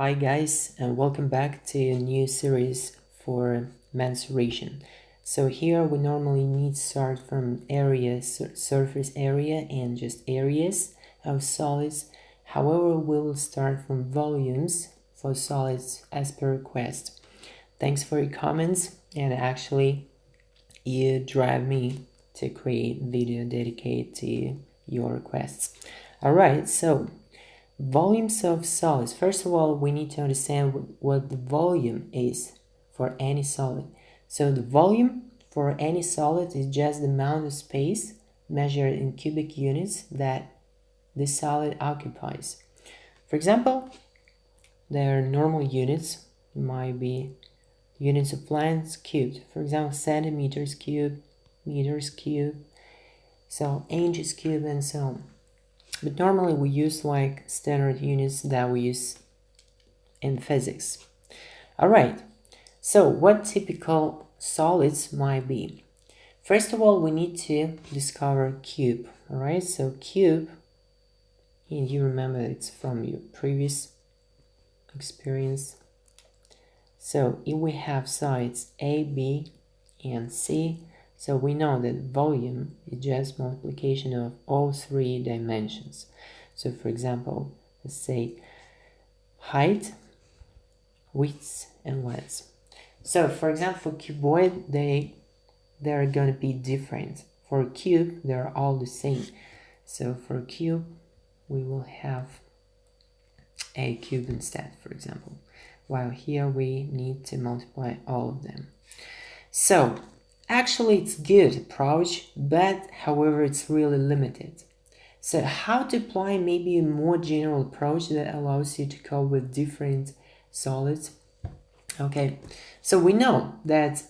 Hi guys, and welcome back to a new series for mensuration. So here we normally need to start from area, surface area and just areas of solids. However, we will start from volumes for solids as per request. Thanks for your comments, and actually you drive me to create video dedicated to your requests. Alright, so volumes of solids. First of all, we need to understand what the volume is for any solid. So the volume for any solid is just the amount of space measured in cubic units that the solid occupies. For example, there are normal units, might be units of length cubed. For example, centimeters cubed, meters cubed, so inches cubed, and so on. But normally we use like standard units that we use in physics. Alright, so what typical solids might be? First of all, we need to discover cube. Alright, so cube, and you remember it's from your previous experience. So if we have sides A, B, and C, so we know that volume is just multiplication of all three dimensions. So for example, let's say height, width, and length. So for example, for cuboid, they're going to be different. For a cube, they're all the same. So for a cube, we will have a cube instead, for example. While here we need to multiply all of them. So actually, it's good approach, but however, it's really limited. So how to apply maybe a more general approach that allows you to cope with different solids? Okay, so we know that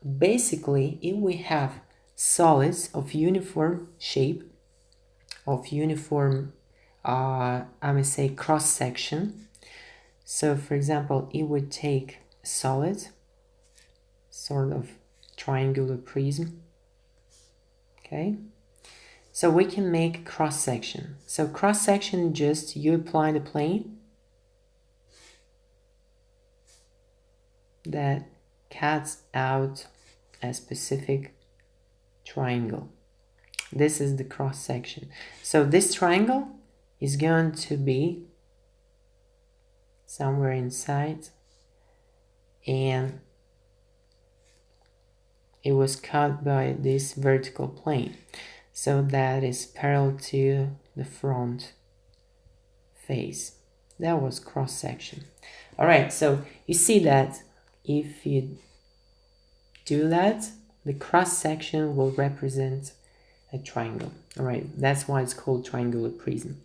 basically if we have solids of uniform shape, of uniform, I may say cross-section. So for example, if we take a solid, sort of triangular prism, okay, so we can make cross section. So cross section, just you apply the plane that cuts out a specific triangle. This is the cross section. So this triangle is going to be somewhere inside, and it was cut by this vertical plane, so that is parallel to the front face. That was cross section. All right, so you see that if you do that, the cross section will represent a triangle. All right, that's why it's called triangular prism.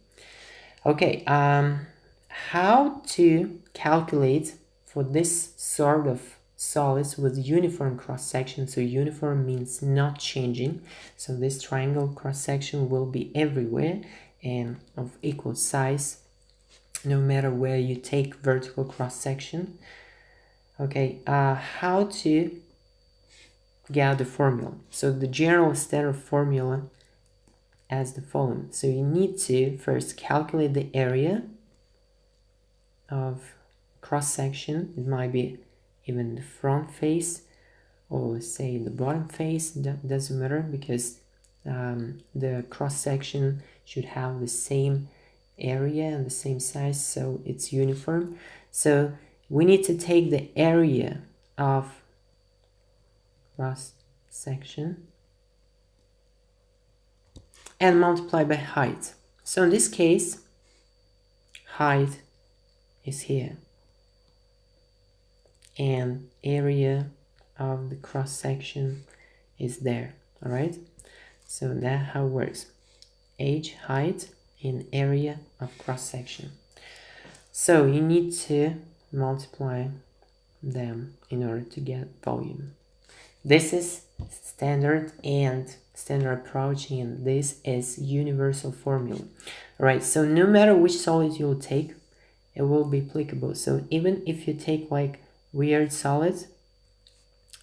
Okay, how to calculate for this sort of solids with uniform cross-section? So uniform means not changing, so this triangle cross-section will be everywhere and of equal size no matter where you take vertical cross-section. Okay, how to get the formula? So the general standard formula as the following. So you need to first calculate the area of cross-section. It might be even the front face, or say the bottom face, that doesn't matter, because the cross-section should have the same area and the same size, so it's uniform. So we need to take the area of cross-section and multiply by height. So in this case, height is here, and area of the cross section is there. All right, so that's how it works: h, height, and area of cross section. So you need to multiply them in order to get volume. This is standard approach, and this is universal formula. All right, so no matter which solid you'll take, it will be applicable. So even if you take like weird solids,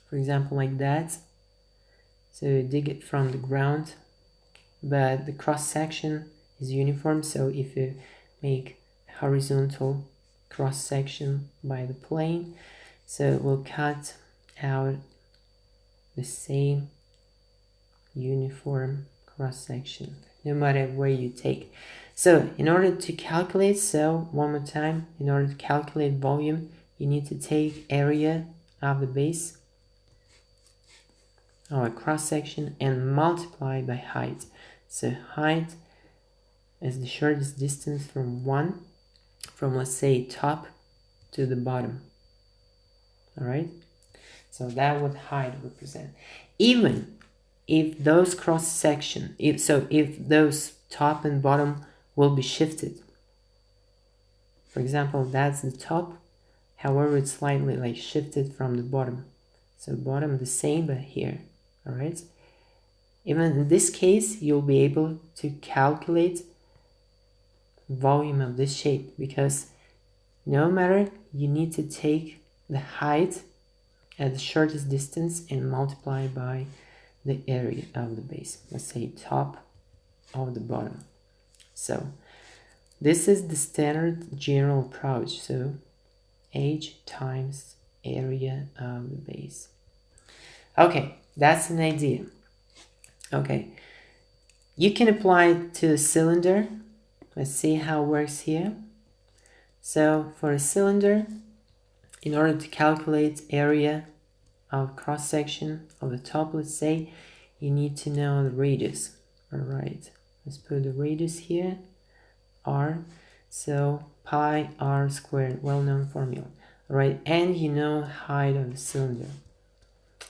for example like that, so you dig it from the ground, but the cross section is uniform, so if you make horizontal cross section by the plane, so we'll cut out the same uniform cross section no matter where you take. So in order to calculate, so one more time, in order to calculate volume, you need to take area of the base or cross section and multiply by height. So height is the shortest distance from let's say top to the bottom. All right, so that would height represent. Even if those cross section, if those top and bottom will be shifted. For example, that's the top, however it's slightly like shifted from the bottom. So bottom the same, but here. All right. Even in this case, you'll be able to calculate volume of this shape, because no matter, you need to take the height at the shortest distance and multiply by the area of the base. Let's say top of the bottom. So this is the standard general approach. So h times area of the base. Okay, that's an idea. Okay, you can apply it to a cylinder. Let's see how it works here. So for a cylinder, in order to calculate area of cross section of the top, let's say, you need to know the radius. All right, let's put the radius here, r. So pi r squared, well-known formula. All right, and you know height of the cylinder,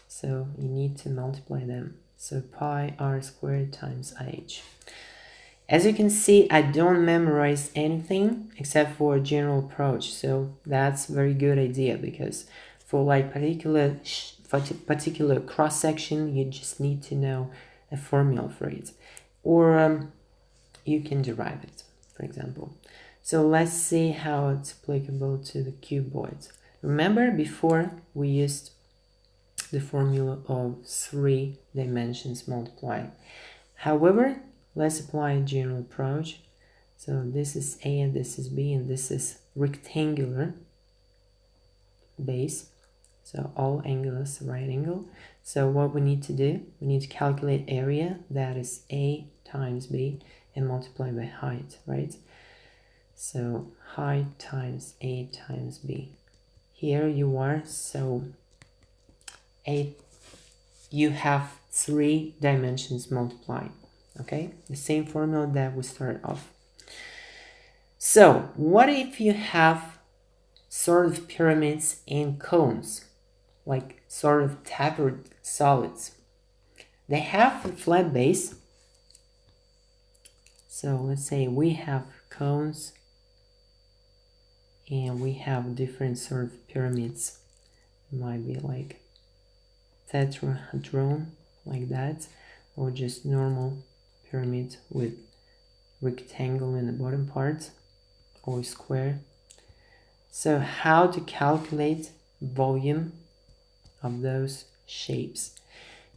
so you need to multiply them. So pi r squared times IH. As you can see, I don't memorize anything except for a general approach, so that's a very good idea, because for like particular cross section, you just need to know a formula for it, or you can derive it, for example. So let's see how it's applicable to the cuboid. Remember, before we used the formula of 3 dimensions multiplied. However, let's apply a general approach. So this is A and this is B, and this is rectangular base. So all angles right angle. So what we need to do, we need to calculate area, that is A times B, and multiply by height, right? So height times A times B. Here you are, so you have 3 dimensions multiplied. Okay, the same formula that we started off. So what if you have sort of pyramids and cones, like sort of tapered solids? They have a flat base. So let's say we have cones and we have different sort of pyramids. It might be like tetrahedron, like that, or just normal pyramid with rectangle in the bottom part, or square. So how to calculate volume of those shapes?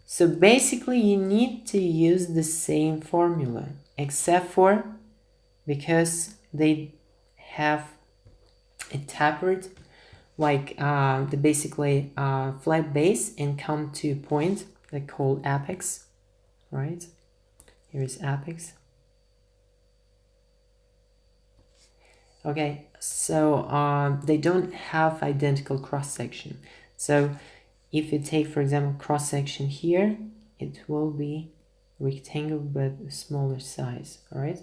So basically you need to use the same formula, except for because they have a tapered, like the basically flat base, and come to a point they call apex, right? Here is apex. Okay, so they don't have identical cross section. So if you take, for example, cross section here, it will be rectangle but a smaller size. All right.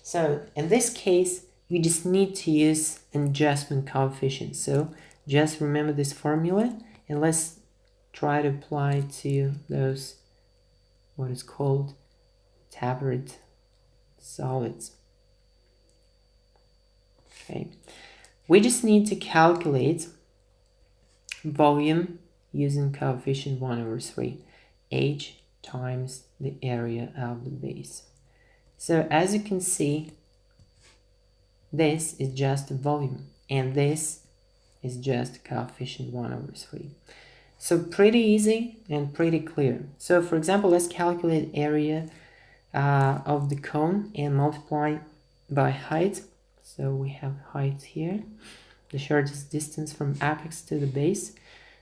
So in this case, you just need to use an adjustment coefficient. So just remember this formula, and let's try to apply to those what is called tapered solids. Okay, we just need to calculate volume using coefficient 1/3, h times the area of the base. So as you can see, this is just volume, and this is just coefficient 1/3. So pretty easy and pretty clear. So for example, let's calculate area of the cone and multiply by height. So we have height here. the shortest distance from apex to the base.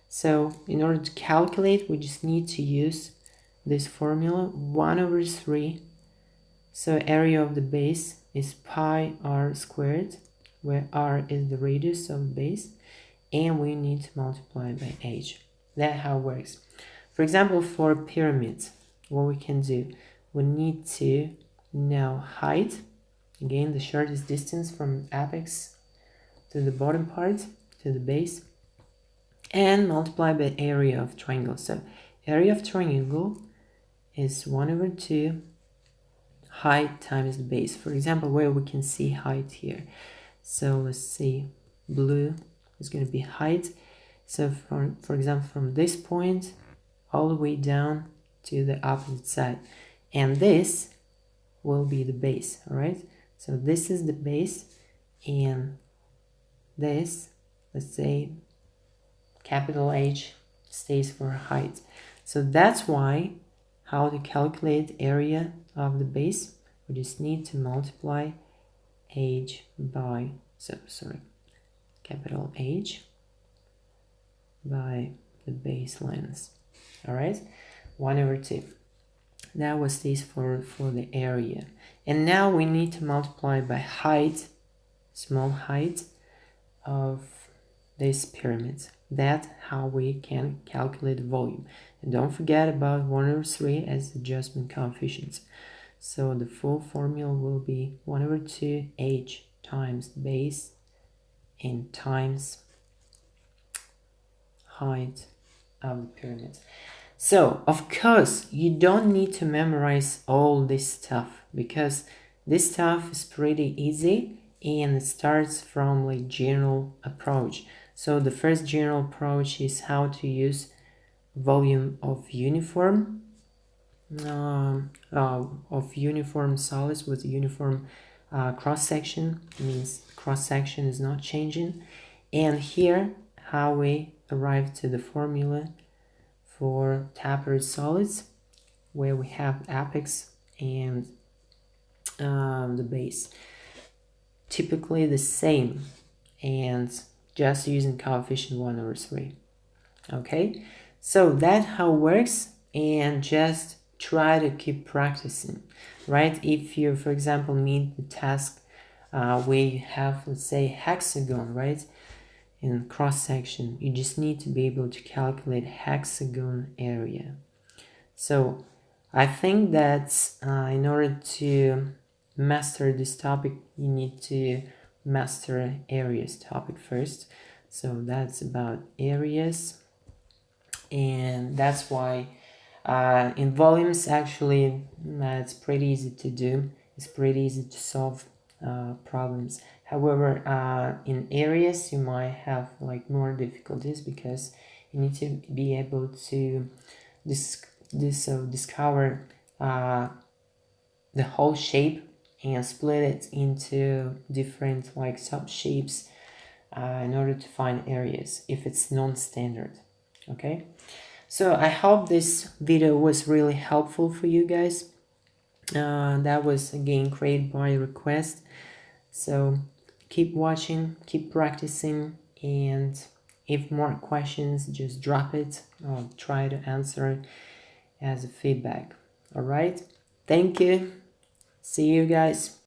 So in order to calculate, we just need to use this formula, 1/3. So area of the base is pi r squared, where r is the radius of the base, and we need to multiply by h. That's how it works. For example, for pyramids, what we can do, we need to know height, again the shortest distance from apex to the bottom part, to the base, and multiply by area of triangle. So area of triangle is 1/2 height times the base. For example, where we can see height here. So let's see, blue is going to be height. So for example, from this point all the way down to the opposite side. And this will be the base, all right? So this is the base, and this, let's say, capital H stays for height. So that's why how to calculate area of the base, we just need to multiply H by, capital H by the base length. All right, 1/2. That was this for the area. And now we need to multiply by height, small height of this pyramid. That's how we can calculate the volume. And don't forget about 1/3 as adjustment coefficients. So the full formula will be 1/2 h times base and times height of the pyramid. So of course you don't need to memorize all this stuff, because this stuff is pretty easy and it starts from like general approach. So the first general approach is how to use volume of uniform solids with uniform cross section. It means cross section is not changing. And here how we arrive to the formula for tapered solids, where we have apex and the base, typically the same, and just using coefficient 1/3. Okay, so that's how it works, and just try to keep practicing, right? If you, for example, meet the task where you have, let's say, hexagon, right, in cross section, you just need to be able to calculate hexagon area. So I think that in order to master this topic, you need to master areas topic first. So that's about areas, and that's why in volumes actually it's pretty easy to do. It's pretty easy to solve problems. However, in areas you might have like more difficulties, because you need to be able to discover the whole shape and split it into different like sub shapes in order to find areas if it's non-standard. Okay, so I hope this video was really helpful for you guys. That was again created by request, so keep watching, keep practicing, and if more questions, just drop it. I'll try to answer as a feedback. All right, thank you, see you guys.